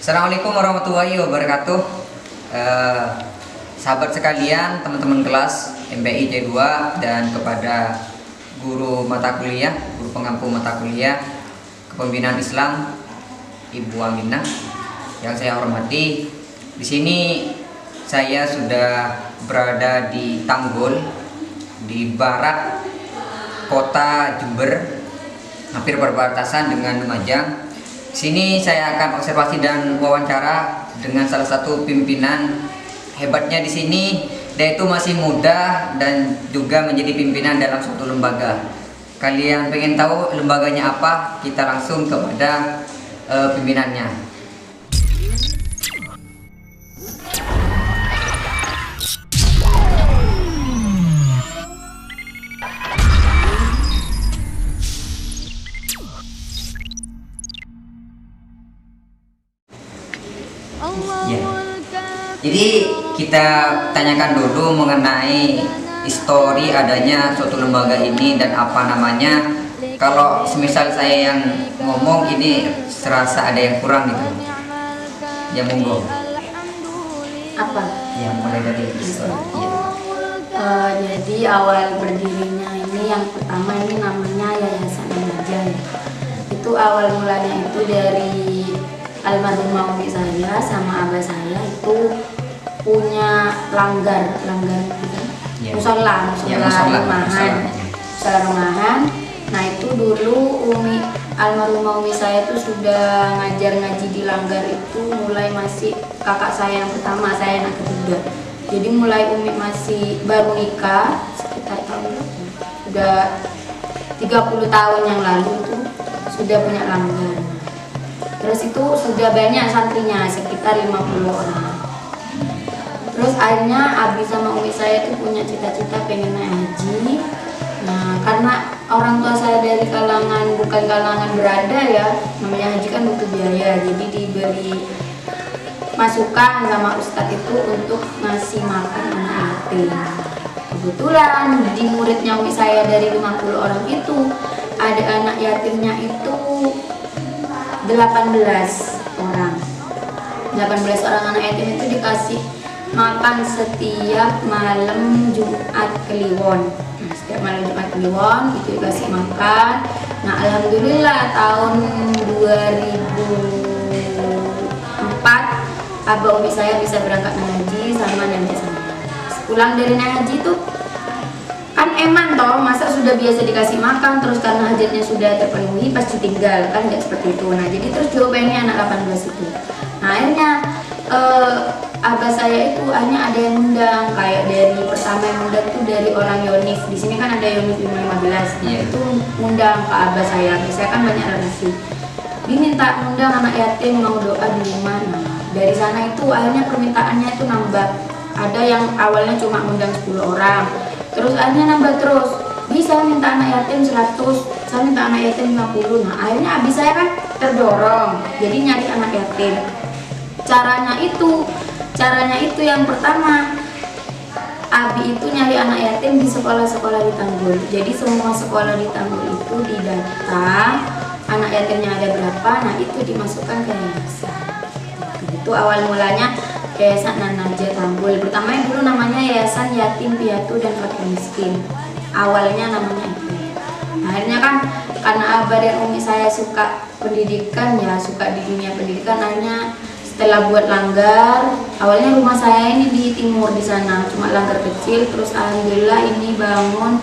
Assalamualaikum warahmatullahi wabarakatuh. Sahabat sekalian, teman-teman kelas MPI C2 dan kepada guru mata kuliah, guru pengampu mata kuliah Kepemimpinan Islam Ibu Aminah yang saya hormati. Di sini saya sudah berada di Tanggul, di barat kota Jember, hampir berbatasan dengan Lumajang. Sini saya akan observasi dan wawancara dengan salah satu pimpinan. Hebatnya di sini dia itu masih muda dan juga menjadi pimpinan dalam suatu lembaga. Kalian pengen tahu lembaganya apa? Kita langsung kepada pimpinannya. Ya. Jadi kita tanyakan dulu mengenai histori adanya suatu lembaga ini dan apa namanya. Kalau semisal saya yang ngomong ini serasa ada yang kurang gitu. Ya monggo. Apa? Ya mulai dari histori. Ya. Jadi awal berdirinya ini yang pertama ini namanya Yayasan Remaja. Itu awal mulanya itu dari almarhumah umi saya sama abah saya itu punya langgar musola rumahan. Nah itu dulu almarhumah umi saya itu sudah ngajar ngaji di langgar itu mulai masih kakak saya yang pertama, saya anak ketiga. Jadi mulai umi masih baru nikah sekitar tahun sudah 30 tahun yang lalu itu sudah punya langgar. Terus itu sudah banyak santrinya, sekitar 50 orang. Terus akhirnya abi sama umi saya itu punya cita-cita pengen naik haji. Nah karena orang tua saya dari kalangan, bukan kalangan berada ya, namanya haji kan butuh biaya. Jadi diberi masukan sama ustadz itu untuk ngasih makan anak yatim. Kebetulan di muridnya umi saya dari 50 orang itu ada anak yatimnya itu 18 orang anak yatim itu dikasih makan setiap malam Jumat Kliwon. Nah, setiap malam Jumat Kliwon itu dikasih makan. Nah alhamdulillah tahun 2004 abah umi saya bisa berangkat haji sama nenek saya. Pulang dari naik haji tuh kan eman toh, masa sudah biasa dikasih makan terus karena hajatnya sudah terpenuhi pas ditinggal, kan nggak seperti itu. Nah jadi terus jawabannya anak 18 itu. Nah akhirnya abah saya itu hanya ada yang undang, kayak dari pertama yang undang itu dari orang Yonif. Di sini kan ada Yonif 515. Nah itu undang ke abah saya kan banyak relasi. Diminta undang anak yatim mau doa di rumah. Nah dari sana itu akhirnya permintaannya itu nambah. Ada yang awalnya cuma undang 10 orang. Terus akhirnya nambah terus, bisa minta anak yatim 100, saya minta anak yatim 50. Nah akhirnya abis saya kan terdorong, jadi nyari anak yatim. Caranya itu yang pertama, abi itu nyari anak yatim di sekolah-sekolah di Tanggul. Jadi semua sekolah di Tanggul itu didata, anak yatimnya ada berapa, nah itu dimasukkan ke yayasan. Itu awal mulanya Yayasan Nanaja Tanggul. Pertamanya dulu namanya Yayasan Yatim Piatu dan Fakir Miskin. Awalnya namanya itu. Nah, akhirnya kan karena abah dan umi saya suka pendidikan ya, suka di dunia pendidikan, akhirnya setelah buat langgar, awalnya rumah saya ini di timur di sana, cuma langgar kecil. Terus alhamdulillah ini bangun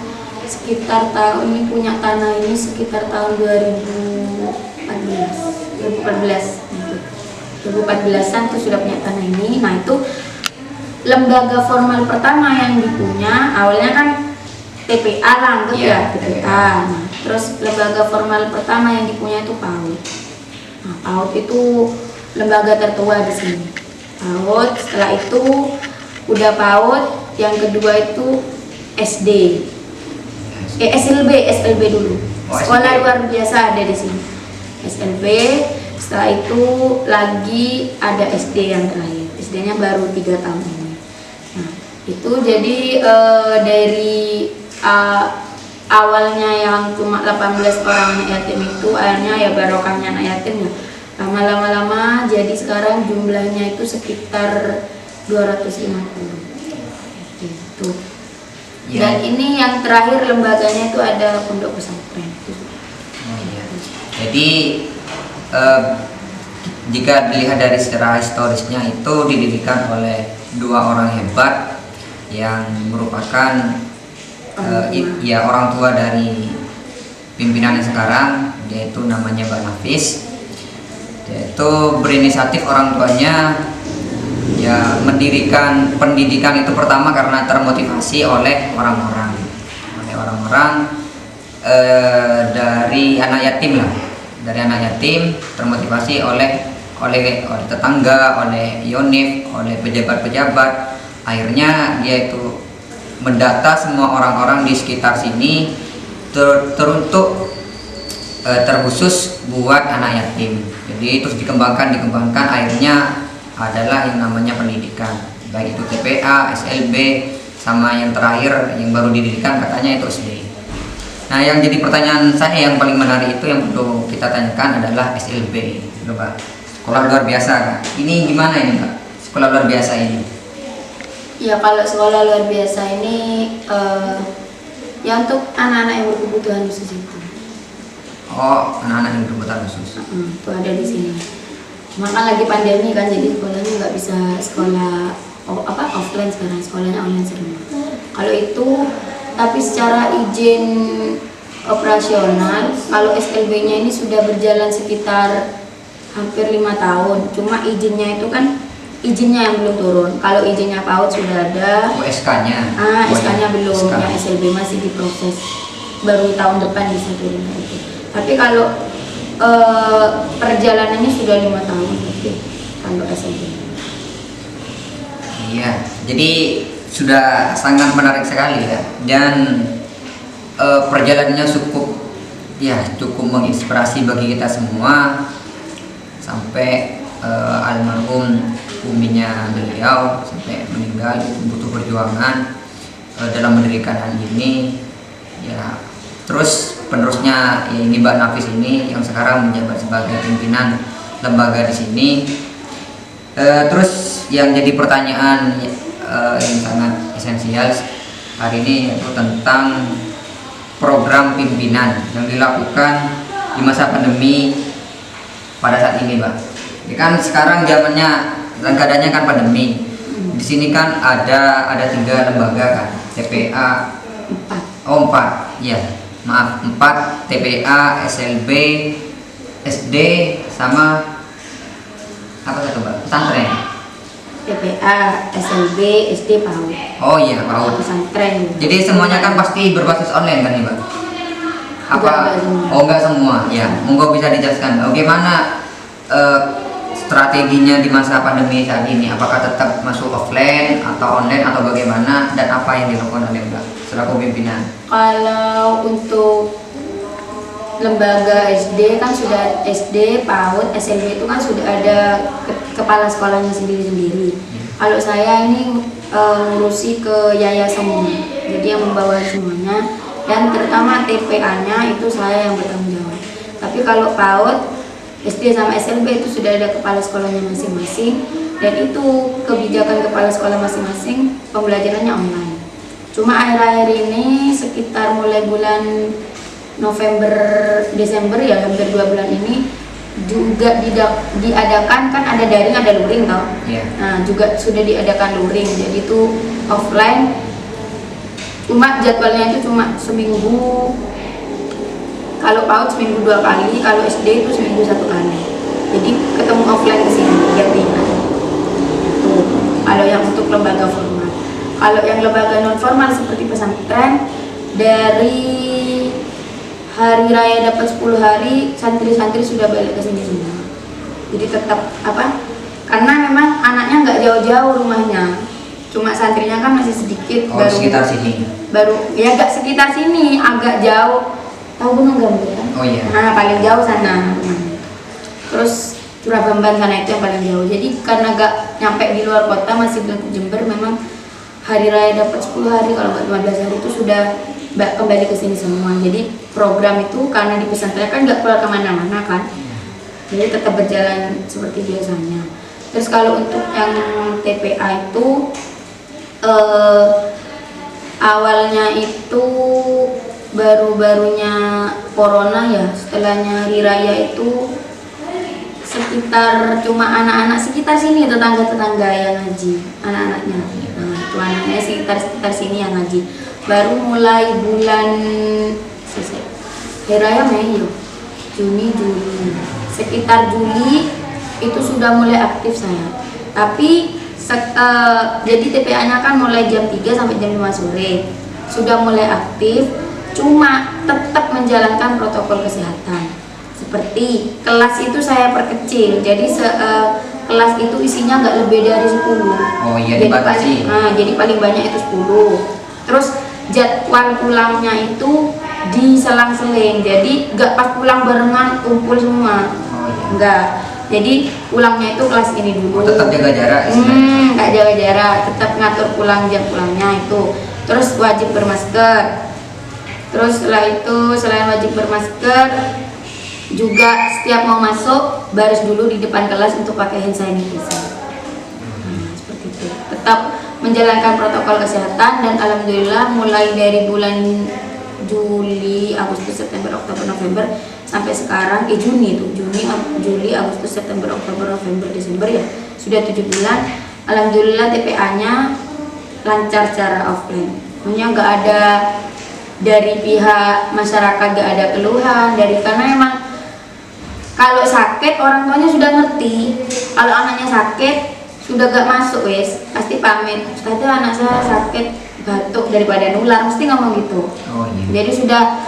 sekitar tahun ini punya tanah ini sekitar tahun 2014an tuh sudah punya tanah ini. Nah itu lembaga formal pertama yang dipunya awalnya kan TPA lah anggap ya TPA. Nah, terus lembaga formal pertama yang dipunya itu PAUD. Nah PAUD itu lembaga tertua di sini. PAUD, setelah itu udah PAUD, yang kedua itu SD. SLB dulu. Sekolah luar biasa ada di sini. SLB. Setelah itu lagi ada SD yang terakhir. SD-nya baru 3 tahun ini. Nah, itu jadi dari awalnya yang cuma 18 orang anak yatim itu akhirnya ya barokahnya anak yatim ya Lama-lama jadi sekarang jumlahnya itu sekitar 250 gitu. Ya. Dan ini yang terakhir lembaganya itu ada pondok pesantren. Oh, iya. Jadi jika dilihat dari secara historisnya itu didirikan oleh dua orang hebat yang merupakan ya orang tua dari pimpinan yang sekarang, yaitu namanya Mbak Nafis. Yaitu berinisiatif orang tuanya ya mendirikan pendidikan itu pertama karena termotivasi oleh orang-orang dari anak yatim lah, dari anak yatim termotivasi oleh tetangga, oleh Yonif, oleh pejabat-pejabat. Akhirnya dia itu mendata semua orang-orang di sekitar sini teruntuk terkhusus buat anak yatim. Jadi terus dikembangkan akhirnya adalah yang namanya pendidikan, baik itu TPA, SLB, sama yang terakhir yang baru didirikan katanya itu SD. Nah, yang jadi pertanyaan saya yang paling menarik itu yang perlu kita tanyakan adalah SLB, gitu, Pak. Sekolah luar biasa, Kak. Ini gimana ini, Pak? Sekolah luar biasa ini? Ya, kalau sekolah luar biasa ini ya untuk anak-anak yang berkebutuhan khusus itu. Oh, anak-anak yang berkebutuhan khusus. Itu ada di sini. Cuma kan lagi pandemi kan, jadi sekolahnya nggak bisa sekolah offline sekarang, sekolahnya online semua. Kalau itu, tapi secara izin operasional, kalau SLB-nya ini sudah berjalan sekitar hampir 5 tahun. Cuma izinnya itu kan izinnya yang belum turun. Kalau izinnya PAUD sudah ada. Oh, SK-nya. SK-nya belum. SK. Yang SLB masih diproses. Baru tahun depan bisa turun itu. Tapi kalau perjalanannya sudah 5 tahun berarti kalau SLB. Iya, jadi sudah sangat menarik sekali ya, dan perjalanannya cukup menginspirasi bagi kita semua sampai almarhum uminya beliau sampai meninggal butuh perjuangan dalam mendirikan hal ini ya. Terus penerusnya ya ini Mbak Nafis ini yang sekarang menjabat sebagai pimpinan lembaga di sini. Terus yang jadi pertanyaan yang sangat esensial hari ini yaitu tentang program pimpinan yang dilakukan di masa pandemi pada saat ini, Mbak. Ini kan sekarang zamannya dan keadaannya kan pandemi. Di sini kan ada 3 lembaga kan, TPA 4, ya. Maaf, 4 TPA, SLB, SD sama apa satu, Mbak? Pesantren. TPA, SLB, SD, PAUD. Oh iya, PAUD. Pesantren. Jadi semuanya kan pasti berbasis online kan, Mbak? Enggak semua. Oh, enggak semua. Ya, monggo bisa dijelaskan. Bagaimana strateginya di masa pandemi saat ini? Apakah tetap masuk offline atau online atau bagaimana, dan apa yang dilakukan oleh Mbak selaku pimpinan? Kalau untuk lembaga SD kan sudah SD, PAUD, SLB itu kan sudah ada kepala sekolahnya sendiri-sendiri. Kalau saya ini ngurusi ke yayasan, jadi yang membawa semuanya, dan terutama TPA-nya itu saya yang bertanggung jawab. Tapi kalau PAUD, SD sama SLB itu sudah ada kepala sekolahnya masing-masing, dan itu kebijakan kepala sekolah masing-masing pembelajarannya online. Cuma akhir-akhir ini sekitar mulai bulan November, Desember ya, hampir 2 bulan ini juga diadakan kan ada daring ada luring toh. Yeah. Nah, juga sudah diadakan luring. Jadi itu offline. Cuma jadwalnya itu cuma seminggu. Kalau PAUD seminggu 2 kali, kalau SD itu seminggu 1 kali. Jadi ketemu offline ke sini gantian. Tuh, kalau yang untuk lembaga formal. Kalau yang lembaga non formal seperti pesantren, dari hari raya dapat 10 hari, santri-santri sudah balik ke sini semua. Jadi tetap karena memang anaknya nggak jauh-jauh rumahnya, cuma santrinya kan masih sedikit. Baru sekitar sini. Baru ya agak sekitar sini, agak jauh. Tahu Gunung Gambir kan? Oh iya. Nah, paling jauh sana. Terus Surabaya sana itu yang paling jauh. Jadi karena gak nyampe di luar kota, masih belum ke Jember, memang hari raya dapat 10 hari, kalau nggak 15 hari itu sudah kembali ke sini semua. Jadi program itu karena di pesantren kan nggak keluar kemana-mana kan, jadi tetap berjalan seperti biasanya. Terus kalau untuk yang TPA itu awalnya itu baru-barunya corona ya, setelahnya hari raya itu sekitar cuma anak-anak sekitar sini, tetangga-tetangga yang ngaji, anak-anaknya. Nah, itu anaknya sekitar sini yang ngaji. Baru mulai bulan hari raya Mei, Juni, Juli. Sekitar Juli itu sudah mulai aktif saya. Tapi jadi TPA-nya kan mulai jam 3 sampai jam 5 sore. Sudah mulai aktif, cuma tetap menjalankan protokol kesehatan. Seperti kelas itu saya perkecil, jadi kelas itu isinya nggak lebih dari 10. Oh iya, dibatasi. Jadi paling banyak itu 10. Terus jadwal pulangnya itu diselang-seling, jadi nggak pas pulang barengan kumpul semua. Oh iya. Enggak. Jadi pulangnya itu kelas ini dulu. Tetap jaga jarak. Nggak jaga jarak, tetap ngatur pulang jam pulangnya itu. Terus wajib bermasker. Terus setelah itu selain wajib bermasker, juga setiap mau masuk baris dulu di depan kelas untuk pakai hand sanitizer. Seperti itu. Tetap menjalankan protokol kesehatan dan alhamdulillah mulai dari bulan Juli, Agustus, September, Oktober, November sampai sekarang Juni itu. Juli, Agustus, September, Oktober, November, Desember ya. Sudah 7 bulan. Alhamdulillah TPA-nya lancar secara offline. Maksudnya nggak ada dari pihak masyarakat, nggak ada keluhan karena emang kalau sakit orang tuanya sudah ngerti, kalau anaknya sakit sudah gak masuk wes pasti pamit, Ustazah anak saya sakit batuk daripada nular, mesti ngomong gitu. Oh, iya. Jadi sudah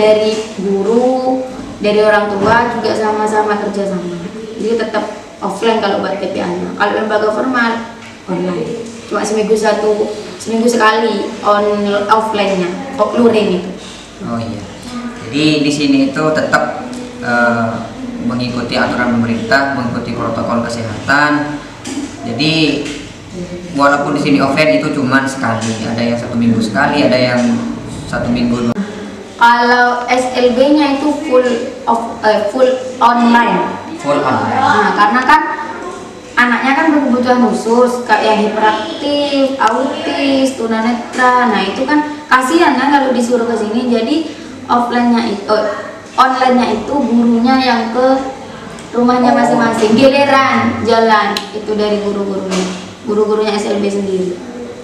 dari guru, dari orang tua juga sama-sama kerjasama. Jadi tetap offline kalau buat TPA-nya. Kalau lembaga formal online, cuma seminggu sekali offline-nya, luring itu. Oh iya. Jadi di sini itu tetap mengikuti aturan pemerintah, mengikuti protokol kesehatan. Jadi walaupun di sini offline itu cuma sekali, ada yang 1 minggu sekali, ada yang 1 minggu. Kalau SLB-nya itu full online. Full online. Nah, karena kan anaknya kan berkebutuhan khusus, kayak yang hiperaktif, autis, tunanetra. Nah itu kan kasihan kan kalau disuruh ke sini. Jadi online-nya itu gurunya yang ke rumahnya masing-masing, giliran jalan itu dari gurunya SLB sendiri.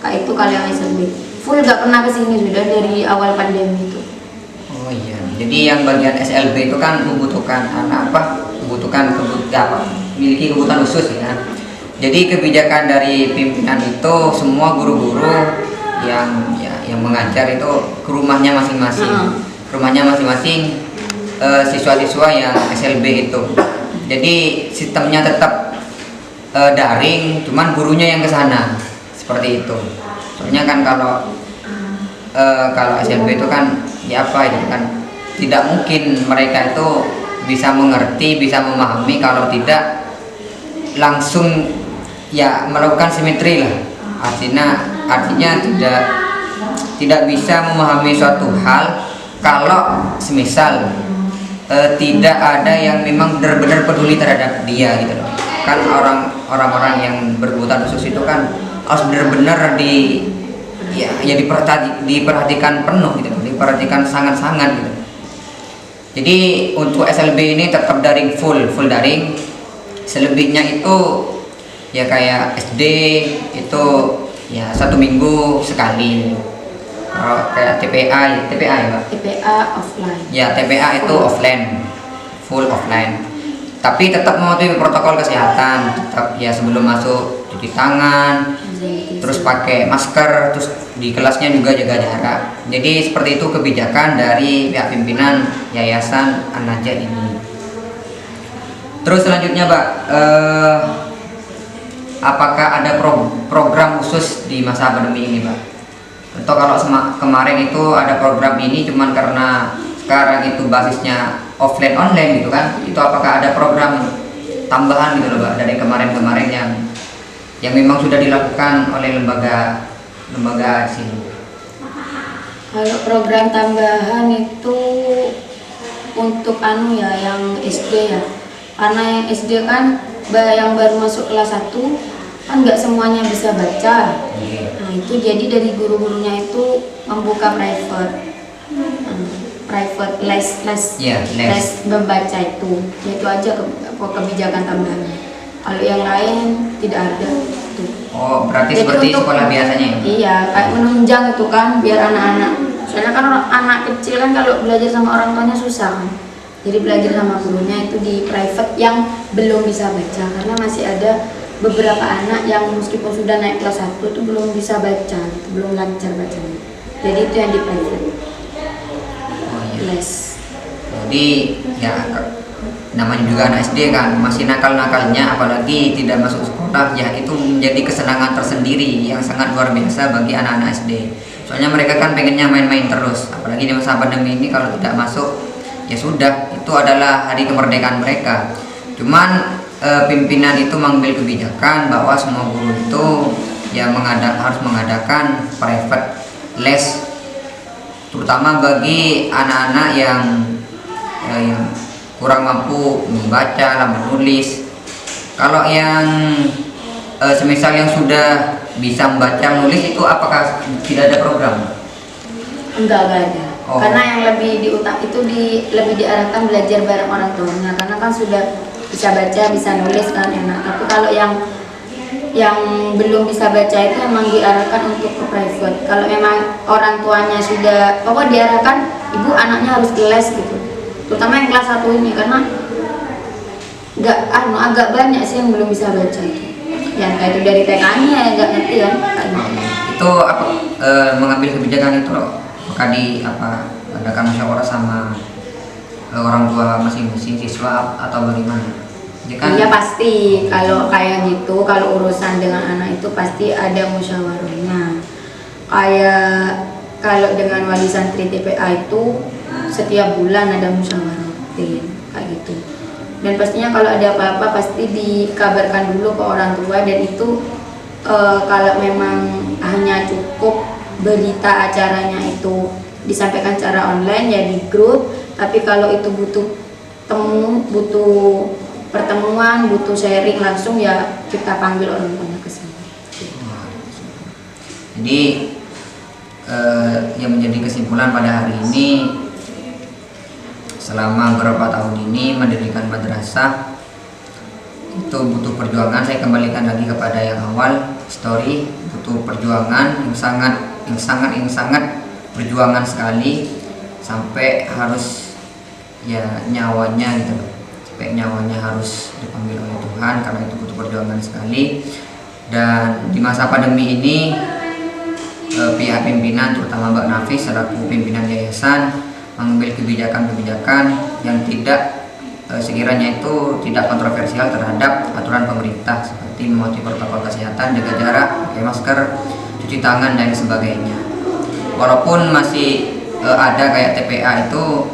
Kayak itu kalau yang SLB full gak pernah kesini sudah dari awal pandemi itu. Oh iya, jadi yang bagian SLB itu kan membutuhkan memiliki kebutuhan khusus ya. Jadi kebijakan dari pimpinan itu semua guru-guru yang mengajar itu ke rumahnya masing-masing. Rumahnya masing-masing siswa-siswa yang SLB itu. Jadi sistemnya tetap daring, cuman gurunya yang ke sana. Seperti itu. Soalnya kan kalau SLB itu kan tidak mungkin mereka itu bisa mengerti, bisa memahami kalau tidak langsung melakukan simetri lah. Artinya tidak bisa memahami suatu hal kalau semisal tidak ada yang memang benar-benar peduli terhadap dia gitu loh. Kan orang-orang yang berkebutuhan khusus itu kan harus benar-benar diperhatikan penuh gitu loh, diperhatikan sangat-sangat gitu. Jadi untuk SLB ini tetap daring, full daring. Selebihnya itu kayak SD itu 1 minggu sekali. Kalau kayak TPA ya Pak? TPA offline. Ya TPA itu offline, full offline. Tapi tetap mematuhi protokol kesehatan. Tetap sebelum masuk cuci tangan, terus pakai masker, terus di kelasnya juga jaga jarak. Jadi seperti itu kebijakan dari pihak pimpinan Yayasan An-Najah ini. Terus selanjutnya Pak, apakah ada program khusus di masa pandemi ini Pak? Atau kalau kemarin itu ada program ini cuman karena sekarang itu basisnya offline online gitu kan, itu apakah ada program tambahan gitu loh Pak dari kemarin-kemarin yang memang sudah dilakukan oleh lembaga sini? Kalau program tambahan itu untuk yang SD ya, karena yang SD kan yang baru masuk kelas 1 kan nggak semuanya bisa baca. Nah itu jadi dari guru-gurunya itu membuka private les membaca itu aja kebijakan tambahannya. Kalau yang lain tidak ada itu. Oh, berarti Jadi seperti sekolah biasanya ya? Iya, kayak menunjang itu kan biar anak-anak. Soalnya kan anak kecil kan kalau belajar sama orang tuanya susah kan. Jadi belajar sama gurunya itu di private yang belum bisa baca, karena masih ada beberapa anak yang meskipun sudah naik kelas 1 itu belum bisa baca, gitu, belum lancar bacanya. Jadi itu yang di private. Oh iya. Les. Jadi ya namanya juga anak SD kan, masih nakal-nakalnya, apalagi tidak masuk sekolah, ya itu menjadi kesenangan tersendiri yang sangat luar biasa bagi anak-anak SD. Soalnya mereka kan pengennya main-main terus, apalagi di masa pandemi ini kalau tidak masuk ya sudah, itu adalah hari kemerdekaan mereka. Cuman pimpinan itu mengambil kebijakan bahwa semua guru itu ya harus mengadakan private les, terutama bagi anak-anak yang kurang mampu membaca, menulis. Kalau yang semisal yang sudah bisa membaca, menulis itu apakah tidak ada program? Enggak ada. Oh. Karena yang lebih lebih diarahkan belajar bareng orang tuanya, karena kan sudah bisa baca, bisa nulis kan enak. Tapi kalau yang belum bisa baca itu memang diarahkan untuk ke private. Kalau memang orang tuanya sudah diarahkan, ibu anaknya harus les gitu. Terutama yang kelas 1 ini, karena agak banyak sih yang belum bisa baca itu. Yang kayak itu dari TK-nya nggak ngerti kan. Itu apa mengambil kebijakan itu loh? Apakah adakan musyawarah sama orang tua masing-masing siswa atau bagaimana? Iya pasti, kalau kayak gitu, kalau urusan dengan anak itu pasti ada musyawarahnya. Kayak kalau dengan wali santri TPA itu setiap bulan ada musyawarah kayak gitu. Dan pastinya kalau ada apa-apa pasti dikabarkan dulu ke orang tua, dan itu kalau memang hanya cukup berita acaranya itu disampaikan secara online ya di grup, tapi kalau itu butuh pertemuan, butuh sharing langsung ya kita panggil orang tuanya ke sini. Jadi yang menjadi kesimpulan pada hari ini, selama beberapa tahun ini mendirikan madrasah itu butuh perjuangan. Saya kembalikan lagi kepada yang awal story, butuh perjuangan yang sangat perjuangan sekali, sampai harus ya nyawanya gitu, sampai nyawanya harus dipanggil oleh Tuhan, karena itu butuh perjuangan sekali. Dan di masa pandemi ini pihak pimpinan, terutama Mbak Nafis selaku pimpinan yayasan, mengambil kebijakan-kebijakan yang tidak sekiranya itu tidak kontroversial terhadap aturan pemerintah, seperti mematuhi protokol kesehatan, jaga jarak, pakai masker, cuci tangan dan sebagainya. Walaupun masih ada kayak TPA itu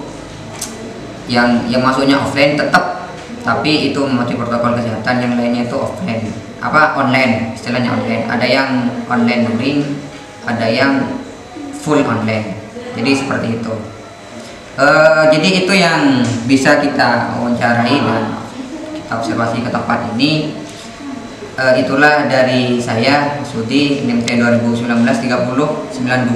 yang masuknya offline tetap, tapi itu mematuhi protokol kesehatan. Yang lainnya itu online, istilahnya online. Ada yang online daring, ada yang full online. Jadi seperti itu. Jadi itu yang bisa kita wawancarai dan kita observasi ke tempat ini. Itulah dari saya, Sudi, NIMT 2019-30-92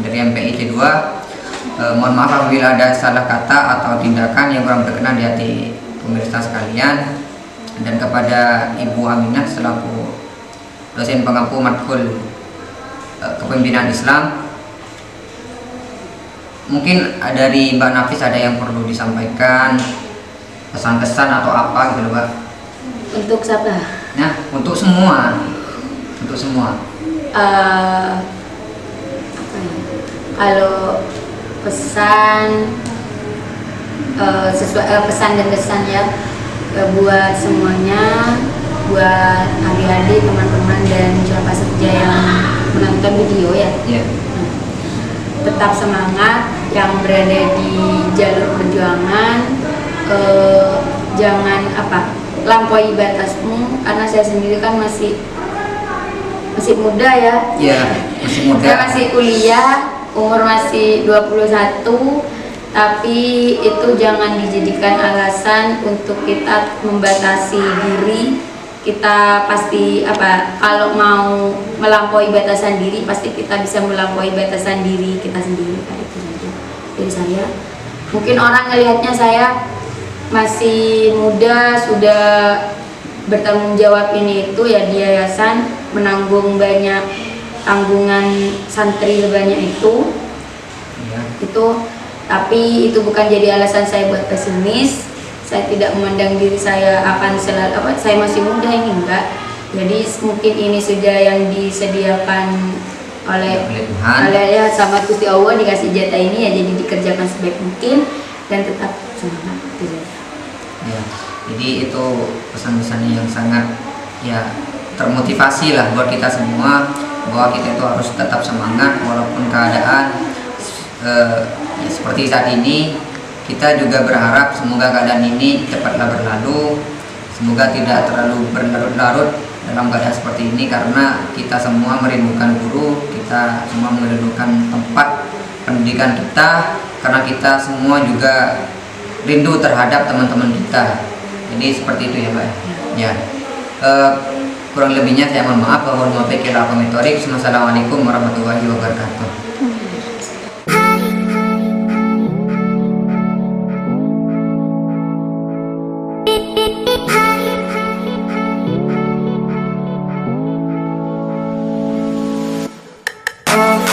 dari MPIC 2. Mohon maaf apabila ada salah kata atau tindakan yang kurang berkenan di hati pemirsa sekalian. Dan kepada Ibu Aminah selaku dosen pengampu matkul kepemimpinan Islam, mungkin dari Mbak Nafis ada yang perlu disampaikan, pesan-pesan atau apa gitu Mbak? Untuk siapa? Nah, untuk semua. Kalau pesan pesan dan kesan ya buat semuanya, buat adik-adik, teman-teman dan siapa saja yang menonton video ya. Yeah. Tetap semangat yang berada di jalur perjuangan, jangan lampaui batasmu, karena saya sendiri kan masih muda ya. Iya, masih muda. Saya masih kuliah, umur masih 21. Tapi itu jangan dijadikan alasan untuk kita membatasi diri. Kita pasti kalau mau melampaui batasan diri, pasti kita bisa melampaui batasan diri kita sendiri. Kayak itu saja dari saya. Mungkin orang ngelihatnya saya masih muda, sudah bertanggung jawab ini itu ya di yayasan, menanggung banyak tanggungan santri banyak itu. Tapi itu bukan jadi alasan saya buat pesimis. Saya tidak memandang diri saya akan selalu saya masih muda, ini enggak. Jadi mungkin ini sudah yang disediakan oleh Tuhan, ya sama Gusti Allah, dikasih jatah ini ya, jadi dikerjakan sebaik mungkin dan tetap semangat gitu. Ya, jadi itu pesan-pesan yang sangat ya termotivasi lah buat kita semua, bahwa kita itu harus tetap semangat walaupun keadaan ya seperti saat ini. Kita juga berharap semoga keadaan ini cepatlah berlalu, semoga tidak terlalu berlarut-larut dalam keadaan seperti ini, karena kita semua merindukan guru, kita semua merindukan tempat pendidikan kita, karena kita semua juga rindu terhadap teman-teman kita. Jadi seperti itu ya Mbak. Ya, kurang lebihnya saya mohon maaf. Wassalamualaikum warahmatullahi wabarakatuh. Oh